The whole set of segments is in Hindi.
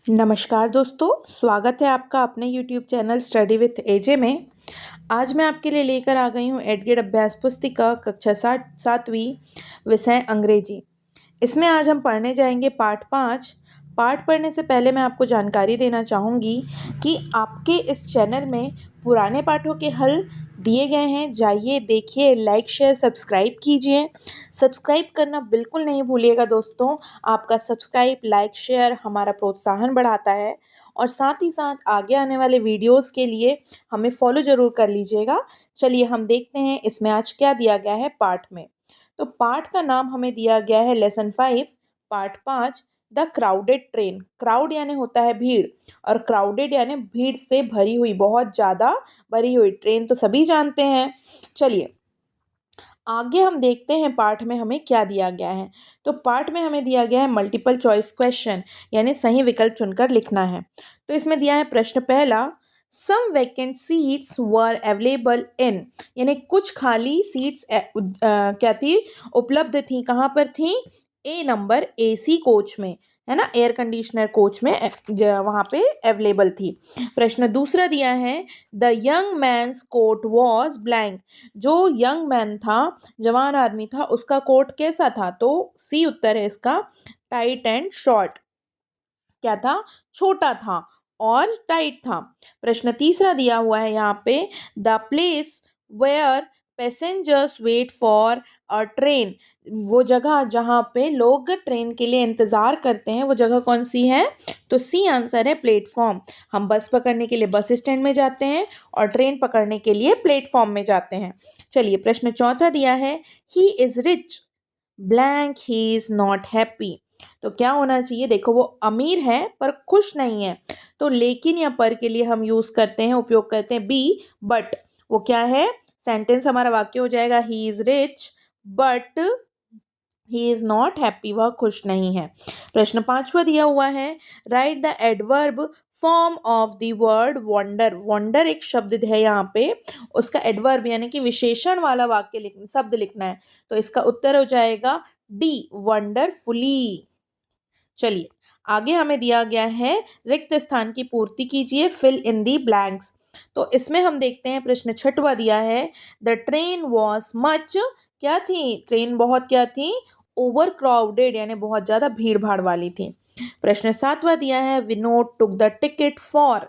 नमस्कार दोस्तों, स्वागत है आपका अपने YouTube चैनल स्टडी विथ एजे में। आज मैं आपके लिए लेकर आ गई हूँ एडगेड अभ्यास पुस्तिका कक्षा 7वीं विषय अंग्रेजी। इसमें आज हम पढ़ने जाएंगे पाठ 5। पाठ पढ़ने से पहले मैं आपको जानकारी देना चाहूँगी कि आपके इस चैनल में पुराने पाठों के हल दिए गए हैं। जाइए देखिए, लाइक शेयर सब्सक्राइब कीजिए। सब्सक्राइब करना बिल्कुल नहीं भूलिएगा दोस्तों। आपका सब्सक्राइब लाइक शेयर हमारा प्रोत्साहन बढ़ाता है और साथ ही साथ आगे आने वाले वीडियोस के लिए हमें फॉलो ज़रूर कर लीजिएगा। चलिए हम देखते हैं इसमें आज क्या दिया गया है पाठ में। तो पाठ का नाम हमें दिया गया है lesson 5 part 5 the crowded train. Crowd यानी होता है भीड़ और क्राउडेड यानी भीड़ से भरी हुई, बहुत ज़्यादा भरी हुई। ट्रेन तो सभी जानते हैं। चलिए आगे हम देखते हैं पाठ में हमें क्या दिया गया है। तो पाठ में हमें दिया गया है मल्टीपल चॉइस क्वेश्चन, यानी सही विकल्प चुनकर लिखना है। तो इसमें दिया है प्रश्न पहला, some vacant seats were available in, यानी कुछ खाली सीट्स क्या थी, उपलब्ध थी। कहाँ पर थी? ए नंबर एसी कोच में, है ना, एयर कंडीशनर कोच में वहाँ पे अवेलेबल थी। प्रश्न दूसरा दिया है, the young man's coat was blank. जो यंग मैन था, जवान आदमी था, उसका कोट कैसा था? तो सी उत्तर है इसका, टाइट एंड शॉर्ट। क्या था? छोटा था और टाइट था। प्रश्न तीसरा दिया हुआ है यहाँ पे, the place where passengers wait for a train. वो जगह जहाँ पे लोग ट्रेन के लिए इंतज़ार करते हैं, वो जगह कौन सी है? तो सी आंसर है प्लेटफॉर्म। हम बस पकड़ने के लिए बस स्टैंड में जाते हैं और ट्रेन पकड़ने के लिए प्लेटफॉर्म में जाते हैं। चलिए प्रश्न चौथा दिया है, he is rich blank he is not happy. तो क्या होना चाहिए? देखो, वो अमीर है पर खुश नहीं है। तो लेकिन या पर के लिए हम यूज़ करते हैं, उपयोग करते हैं बी, बट। वो क्या है? सेंटेंस हमारा वाक्य हो जाएगा, he is rich but he is not happy, वह खुश नहीं है। प्रश्न पांचवा दिया हुआ है, right the adverb form of the word wonder. Wonder एक शब्द है यहाँ पे, उसका एडवर्ब यानी कि विशेषण वाला वाक्य शब्द लिखना है। तो इसका उत्तर हो जाएगा डी, वंडरफुली। चलिए आगे हमें दिया गया है, रिक्त स्थान की पूर्ति कीजिए, फिल इन दी ब्लैंक्स। तो इसमें हम देखते हैं प्रश्न छठवा दिया है, द ट्रेन वॉज मच, क्या थी? ट्रेन बहुत क्या थी? ओवर क्राउडेड, यानी बहुत ज़्यादा भीड़ भाड़ वाली थी। प्रश्न सातवां दिया है, Vinod took the ticket for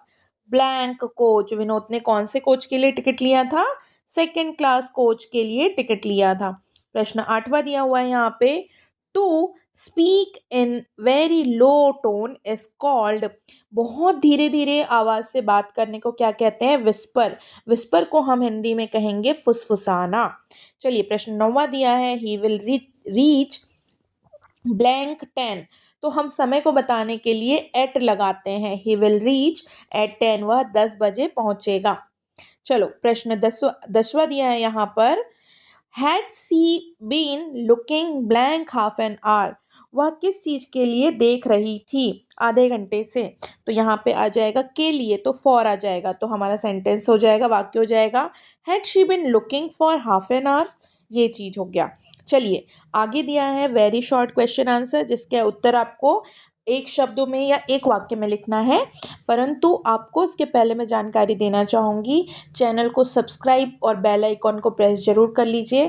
blank coach. Vinod ने कौन से कोच के लिए टिकट लिया था? सेकेंड क्लास कोच के लिए टिकट लिया था। प्रश्न आठवां दिया हुआ है यहाँ पे, to speak in very low tone is called. बहुत धीरे धीरे आवाज से बात करने को क्या कहते हैं? विस्पर। विस्पर को हम हिंदी में कहेंगे फुसफुसाना। चलिए प्रश्न नौवां दिया है, ही विल रीच ब्लैंक 10। तो हम समय को बताने के लिए एट लगाते हैं, ही विल रीच एट 10, वह 10 बजे पहुंचेगा। चलो प्रश्न दसवां दिया है यहाँ पर, had she been looking blank half an hour. वह किस चीज के लिए देख रही थी आधे घंटे से? तो यहाँ पे आ जाएगा के लिए, तो फॉर आ जाएगा, तो हमारा सेंटेंस हो जाएगा, वाक्य हो जाएगा, had she been looking for half an hour. ये चीज हो गया। चलिए आगे दिया है वेरी शॉर्ट क्वेश्चन आंसर, जिसके उत्तर आपको एक शब्दों में या एक वाक्य में लिखना है। परंतु आपको इसके पहले मैं जानकारी देना चाहूँगी, चैनल को सब्सक्राइब और बेल आइकॉन को प्रेस जरूर कर लीजिए,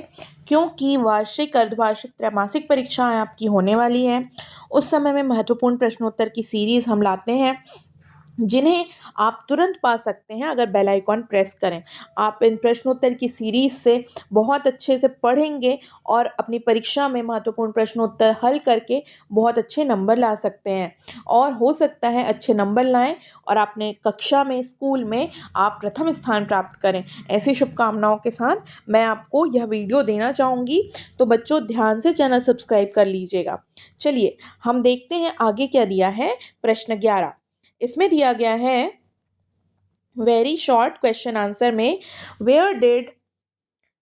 क्योंकि वार्षिक, अर्धवार्षिक, त्रैमासिक परीक्षाएं आपकी होने वाली हैं। उस समय में महत्वपूर्ण प्रश्नोत्तर की सीरीज हम लाते हैं, जिन्हें आप तुरंत पा सकते हैं अगर बेल आइकॉन प्रेस करें। आप इन प्रश्नोत्तर की सीरीज से बहुत अच्छे से पढ़ेंगे और अपनी परीक्षा में महत्वपूर्ण प्रश्नोत्तर हल करके बहुत अच्छे नंबर ला सकते हैं, और हो सकता है अच्छे नंबर लाएं और अपने कक्षा में, स्कूल में आप प्रथम स्थान प्राप्त करें। ऐसी शुभकामनाओं के साथ मैं आपको यह वीडियो देना चाहूँगी। तो बच्चों ध्यान से चैनल सब्सक्राइब कर लीजिएगा। चलिए हम देखते हैं आगे क्या दिया है। प्रश्न 11, इसमें दिया गया है वेरी शॉर्ट क्वेश्चन आंसर में, where did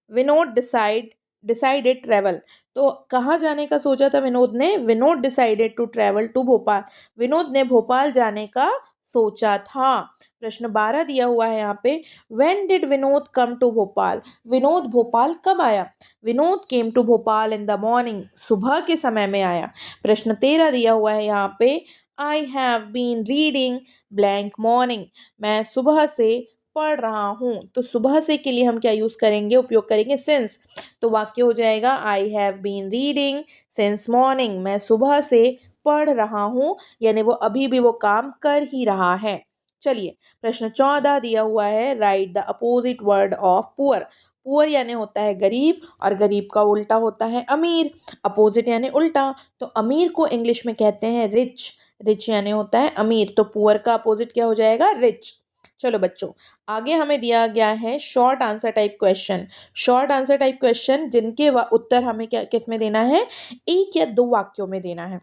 Vinod decided travel. तो कहाँ जाने का सोचा था विनोद ने? Vinod decided to travel to Bhopal. Vinod ने भोपाल जाने का सोचा था। प्रश्न 12 दिया हुआ है यहाँ पे, when did Vinod come to Bhopal. Vinod Bhopal कब आया? Vinod came to Bhopal in the morning, सुबह के समय में आया। प्रश्न 13 दिया हुआ है यहाँ पे, I have been reading blank morning. मैं सुबह से पढ़ रहा हूँ। तो सुबह से के लिए हम क्या यूज़ करेंगे, उपयोग करेंगे सिंस। तो वाक्य हो जाएगा I have been reading since morning. मैं सुबह से पढ़ रहा हूँ, यानी वो अभी भी वो काम कर ही रहा है। चलिए, प्रश्न 14 दिया हुआ है, right the opposite word of poor. Poor यानी होता है गरीब, और गरीब का उल्टा होता है अमीर। अपोजिट यानी उल्टा, तो अमीर को इंग्लिश में कहते हैं रिच। रिच यानी होता है अमीर, तो पुअर का अपोजिट क्या हो जाएगा, रिच। चलो बच्चों, आगे हमें दिया गया है short answer type question. Short answer type question जिनके उत्तर हमें क्या किस में देना है, एक या दो वाक्यों में देना है।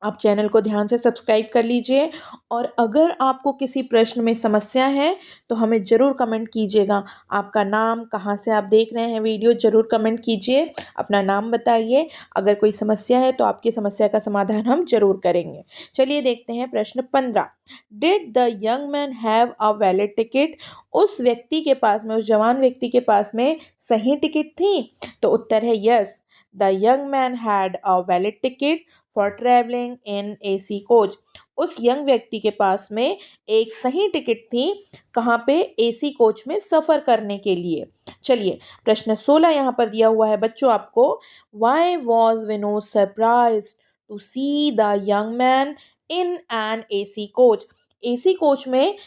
आप चैनल को ध्यान से सब्सक्राइब कर लीजिए, और अगर आपको किसी प्रश्न में समस्या है तो हमें ज़रूर कमेंट कीजिएगा। आपका नाम, कहाँ से आप देख रहे हैं वीडियो, ज़रूर कमेंट कीजिए, अपना नाम बताइए। अगर कोई समस्या है तो आपकी समस्या का समाधान हम ज़रूर करेंगे। चलिए देखते हैं प्रश्न 15। Did the young man have a valid ticket. उस व्यक्ति के पास में, उस जवान व्यक्ति के पास में सही टिकट थी। तो उत्तर है yes, the young man had a valid ticket for travelling in AC coach. उस यंग व्यक्ति के पास में एक सही टिकट थी, कहाँ पे, एसी कोच में सफ़र करने के लिए। चलिए, प्रश्न 16 यहाँ पर दिया हुआ है बच्चों आपको। Why was Vinod surprised to see the young man in an AC coach. AC coach में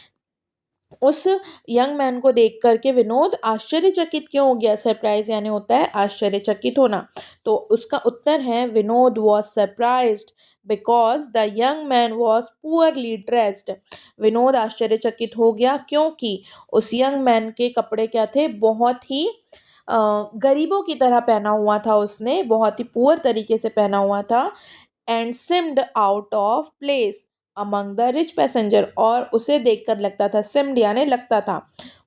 उस यंग मैन को देख करके विनोद आश्चर्यचकित क्यों हो गया। सरप्राइज यानी होता है आश्चर्यचकित होना। तो उसका उत्तर है Vinod was surprised because the young man was poorly dressed. Vinod आश्चर्यचकित हो गया क्योंकि उस यंग मैन के कपड़े क्या थे, बहुत ही गरीबों की तरह पहना हुआ था, उसने बहुत ही पुअर तरीके से पहना हुआ था। And seemed out of place among the rich passenger, और उसे देखकर लगता था, सिम्ड यानी लगता था,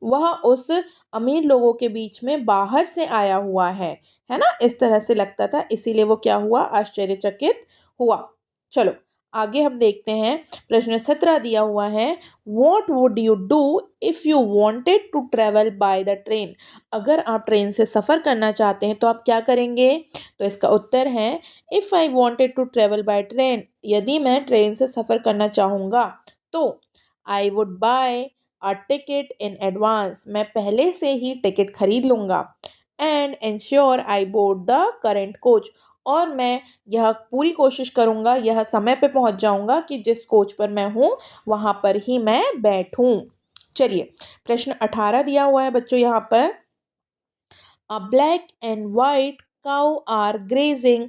वह उस अमीर लोगों के बीच में बाहर से आया हुआ है ना, इस तरह से लगता था, इसीलिए वो क्या हुआ, आश्चर्यचकित हुआ। चलो आगे हम देखते हैं, प्रश्न 17 दिया हुआ है, what would you do if you wanted to travel by the train. अगर आप ट्रेन से सफ़र करना चाहते हैं तो आप क्या करेंगे। तो इसका उत्तर है if I wanted to travel by train, यदि मैं ट्रेन से सफ़र करना चाहूँगा तो I would buy a ticket in advance, मैं पहले से ही टिकट खरीद लूँगा। And ensure I board the current coach, और मैं यह पूरी कोशिश करूँगा, यह समय पे पहुँच जाऊँगा कि जिस कोच पर मैं हूँ वहाँ पर ही मैं बैठूँ। चलिए, प्रश्न 18 दिया हुआ है बच्चों यहाँ पर। A black and white cow are grazing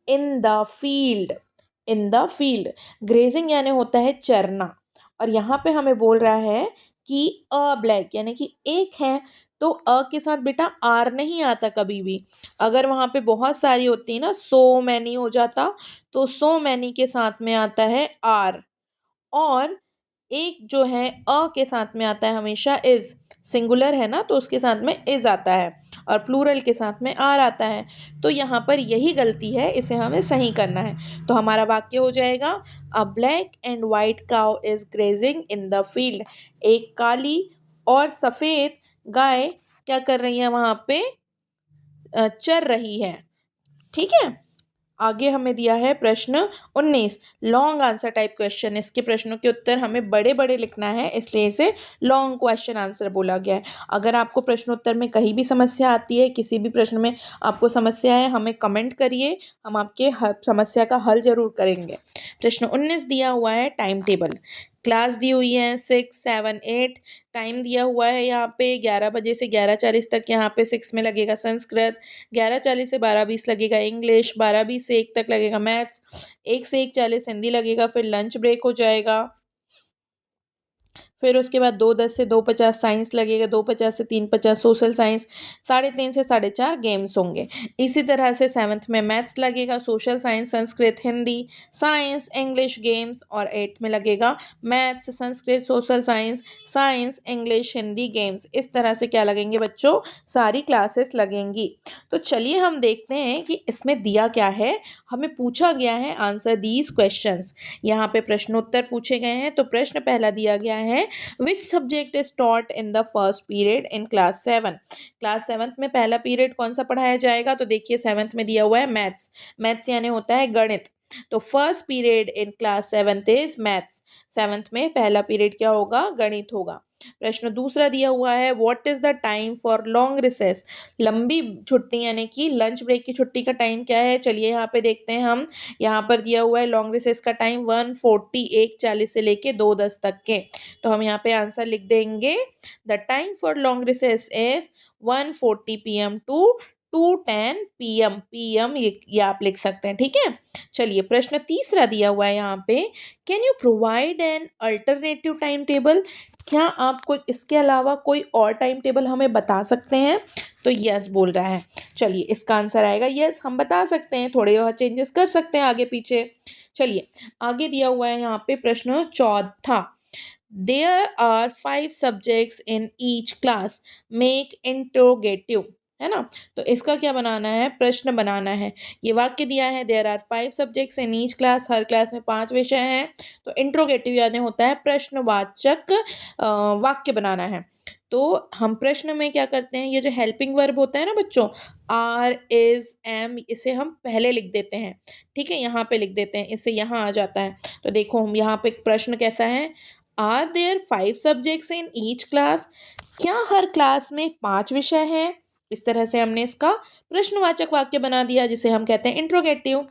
in the field. In the field. Grazing यानी होता है चरना, और यहाँ पे हमें बोल रहा है कि अ ब्लैक यानी कि एक है, तो अ के साथ बेटा आर नहीं आता कभी भी। अगर वहाँ पे बहुत सारी होती है ना, सो मैनी हो जाता, तो सो मैनी के साथ में आता है आर। और एक जो है अ के साथ में आता है हमेशा इज। सिंगुलर है ना, तो उसके साथ में इज आता है, और प्लूरल के साथ में आर आता है। तो यहाँ पर यही गलती है, इसे हमें सही करना है। तो हमारा वाक्य हो जाएगा, अ black and white cow is grazing in the field. एक काली और सफ़ेद गाय क्या कर रही है वहाँ पे, चर रही है। ठीक है, आगे हमें दिया है प्रश्न 19, लॉन्ग आंसर टाइप क्वेश्चन। इसके प्रश्नों के उत्तर हमें बड़े बड़े लिखना है, इसलिए इसे लॉन्ग क्वेश्चन आंसर बोला गया है। अगर आपको प्रश्नोत्तर में कहीं भी समस्या आती है, किसी भी प्रश्न में आपको समस्या है, हमें कमेंट करिए, हम आपके समस्या का हल जरूर करेंगे। प्रश्न 19 दिया हुआ है, टाइम टेबल। क्लास दी हुई है 6, 7, 8। टाइम दिया हुआ है यहाँ पे 11 बजे से 11:40 तक, यहाँ पे 6 में लगेगा संस्कृत, 11:40 से 12:20 लगेगा इंग्लिश, 12:20 से 1 तक लगेगा मैथ्स, 1 से 1:40 हिंदी लगेगा, फिर लंच ब्रेक हो जाएगा। फिर उसके बाद 2:10 से 2:50 साइंस लगेगा, 2:50 से 3:50 सोशल साइंस, 3:30 से 4:30 गेम्स होंगे। इसी तरह से 7th में मैथ्स लगेगा, social science, Sanskrit, Hindi, science, English, games, और 8th में लगेगा maths, Sanskrit, social science, science, English, Hindi, games. इस तरह से क्या लगेंगे बच्चों, सारी क्लासेस लगेंगी। तो चलिए हम देखते हैं कि इसमें दिया क्या है। हमें पूछा गया है आंसर दीज क्वेश्चंस। यहाँ पे प्रश्नोत्तर पूछे गए हैं। तो प्रश्न पहला दिया गया है, which subject is taught in the first period in class 7। Class 7th में पहला पीरियड कौन सा पढ़ाया जाएगा। तो देखिए 7th में दिया हुआ है मैथ्स। मैथ्स यानी होता है गणित। तो first period in class 7th is maths. 7th में पहला पीरियड क्या होगा? गणित होगा। प्रश्न दूसरा दिया हुआ है, what is the time for long recess? लंबी छुट्टी यानी कि लंच ब्रेक की छुट्टी का टाइम क्या है? चलिए यहाँ पे देखते हैं हम। यहाँ पर दिया हुआ है लॉन्ग रिसेस का टाइम 1:40 1:40 से लेके 2:10 तक के। तो हम यहाँ पे आंसर लिख देंगे, the time for long recess is 1:40 PM to 2:10 PM। PM ये आप लिख सकते हैं, ठीक है। चलिए प्रश्न तीसरा दिया हुआ है यहाँ पे, can you provide an alternative time table? क्या आप कोई इसके अलावा कोई और टाइम टेबल हमें बता सकते हैं? तो यस बोल रहा है। चलिए इसका आंसर आएगा यस, हम बता सकते हैं, थोड़े और चेंजेस कर सकते हैं आगे पीछे। चलिए आगे दिया हुआ है यहाँ पे प्रश्न चौथा, there are 5 subjects in each class, make interrogative, है ना। तो इसका क्या बनाना है? प्रश्न बनाना है। ये वाक्य दिया है, there are 5 subjects in each class, हर क्लास में 5 विषय हैं। तो इंट्रोगेटिव यानी होता है प्रश्नवाचक वाक्य बनाना है। तो हम प्रश्न में क्या करते हैं, ये जो हेल्पिंग वर्ब होता है ना बच्चों, आर इज एम, इसे हम पहले लिख देते हैं, ठीक है, यहाँ पे लिख देते हैं, इससे यहाँ आ जाता है। तो देखो हम यहाँ पे प्रश्न कैसा है, are there 5 subjects in each class? क्या हर क्लास में 5 विषय हैं? इस तरह से हमने इसका प्रश्नवाचक वाक्य बना दिया, जिसे हम कहते हैं इंट्रोगेटिव।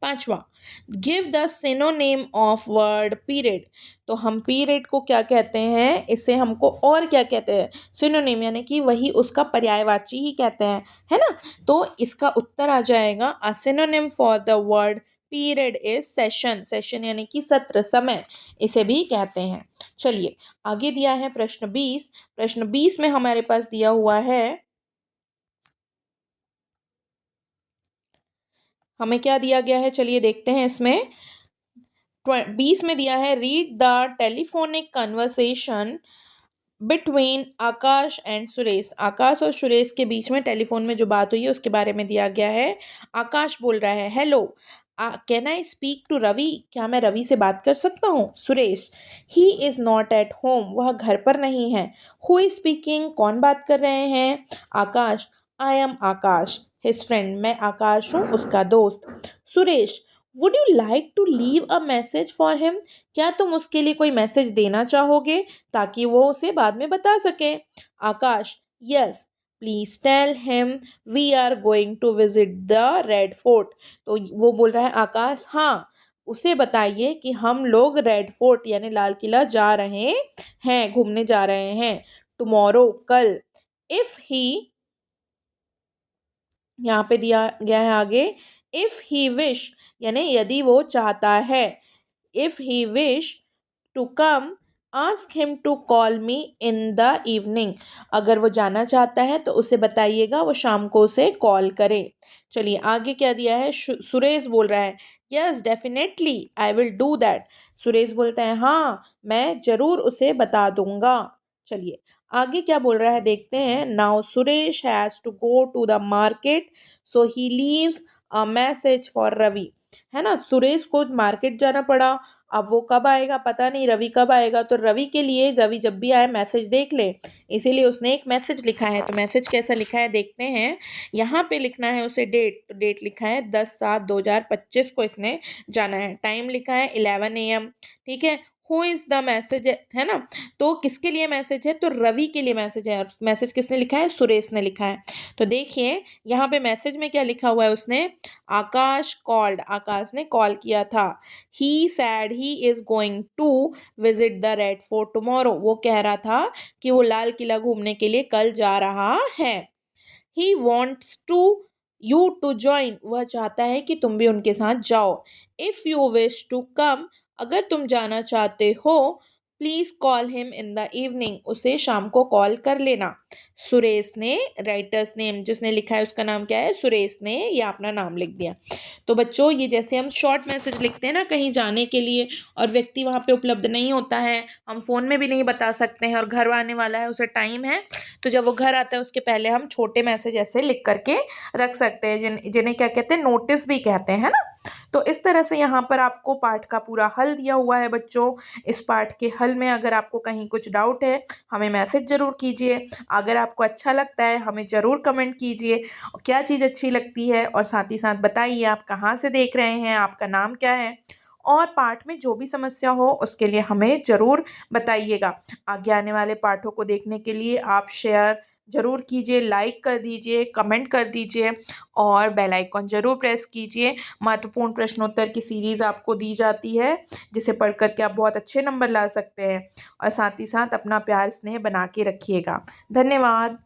पांचवा, give the synonym of word period. तो हम पीरियड को क्या कहते हैं, इसे हमको और क्या कहते हैं? सिनोनिम यानी कि वही उसका पर्यायवाची ही कहते हैं, है ना। तो इसका उत्तर आ जाएगा, a synonym for the word period is session. Session यानी कि सत्र, समय, इसे भी कहते हैं। चलिए आगे दिया है प्रश्न 20। प्रश्न 20 में हमारे पास दिया हुआ है, हमें क्या दिया गया है, चलिए देखते हैं इसमें। 20 में दिया है, read the telephonic conversation between Akash and Suresh. Akash और सुरेश के बीच में टेलीफोन में जो बात हुई है उसके बारे में दिया गया है। आकाश बोल रहा है, hello can I speak to Ravi? क्या मैं रवि से बात कर सकता हूँ? Suresh, he is not at home, वह घर पर नहीं है। हु इज स्पीकिंग, कौन बात कर रहे हैं? Akash, I am Akash his friend, मैं आकाश हूँ उसका दोस्त। Suresh, would you like to leave a message for him? क्या तुम उसके लिए कोई मैसेज देना चाहोगे ताकि वो उसे बाद में बता सके? Akash, yes please tell him we are going to visit the Red Fort. तो वो बोल रहा है आकाश, हाँ उसे बताइए कि हम लोग रेड फोर्ट यानी लाल किला जा रहे हैं, घूमने जा रहे हैं, टुमारो, कल। इफ ही, यहाँ पे दिया गया है आगे, इफ ही विश यानी यदि वो चाहता है, if he wish to come ask him to call me in the evening. अगर वो जाना चाहता है तो उसे बताइएगा वो शाम को उसे कॉल करे। चलिए आगे क्या दिया है, सुरेश बोल रहा है, yes definitely I will do that. Suresh बोलता है, हाँ मैं जरूर उसे बता दूंगा। चलिए आगे क्या बोल रहा है देखते हैं। Now Suresh has to go to the market so he leaves a message for Ravi, है ना। सुरेश को मार्केट जाना पड़ा, अब वो कब आएगा पता नहीं, रवि कब आएगा, तो रवि के लिए रवि जब भी आए मैसेज देख ले, इसीलिए उसने एक मैसेज लिखा है। तो मैसेज कैसा लिखा है देखते हैं। यहाँ पे लिखना है उसे डेट, तो डेट लिखा है 10/7/2025 को इसने जाना है। टाइम लिखा है 11 AM, ठीक है। हु इज़ द मैसेज, है ना। तो किसके लिए मैसेज है, तो रवि के लिए मैसेज है, और मैसेज किसने लिखा है, सुरेश ने लिखा है। तो देखिए यहाँ पे मैसेज में क्या लिखा हुआ है उसने, आकाश कॉल्ड, आकाश ने कॉल किया था। He said he is going to visit the Red Fort tomorrow, वो कह रहा था कि वो लाल किला घूमने के लिए कल जा रहा है। He wants to you to join, वह चाहता है कि तुम भी उनके साथ जाओ। If you wish to come, अगर तुम जाना चाहते हो, please call him in the evening, उसे शाम को कॉल कर लेना। सुरेश ने, राइटर्स नेम जिसने लिखा है उसका नाम क्या है, सुरेश ने ये अपना नाम लिख दिया। तो बच्चों ये जैसे हम शॉर्ट मैसेज लिखते हैं ना कहीं जाने के लिए, और व्यक्ति वहाँ पे उपलब्ध नहीं होता है, हम फ़ोन में भी नहीं बता सकते हैं, और घर आने वाला है, उसे टाइम है, तो जब वो घर आता है उसके पहले हम छोटे मैसेज ऐसे लिख करके रख सकते हैं, जिन्हें क्या कहते हैं, नोटिस भी कहते हैं, है ना। तो इस तरह से यहाँ पर आपको पाठ का पूरा हल दिया हुआ है बच्चों। इस पाठ के हल में अगर आपको कहीं कुछ डाउट है, हमें मैसेज ज़रूर कीजिए। अगर आपको अच्छा लगता है हमें ज़रूर कमेंट कीजिए। क्या चीज़ अच्छी लगती है और साथ ही साथ बताइए आप कहाँ से देख रहे हैं, आपका नाम क्या है? और पाठ में जो भी समस्या हो उसके लिए हमें ज़रूर बताइएगा। आगे आने वाले पाठों को देखने के लिए आप शेयर ज़रूर कीजिए, लाइक कर दीजिए, कमेंट कर दीजिए और बेल आइकन ज़रूर प्रेस कीजिए। महत्वपूर्ण प्रश्नोत्तर की सीरीज़ आपको दी जाती है, जिसे पढ़ कर के आप बहुत अच्छे नंबर ला सकते हैं और साथ ही साथ अपना प्यार स्नेह बना के रखिएगा। धन्यवाद।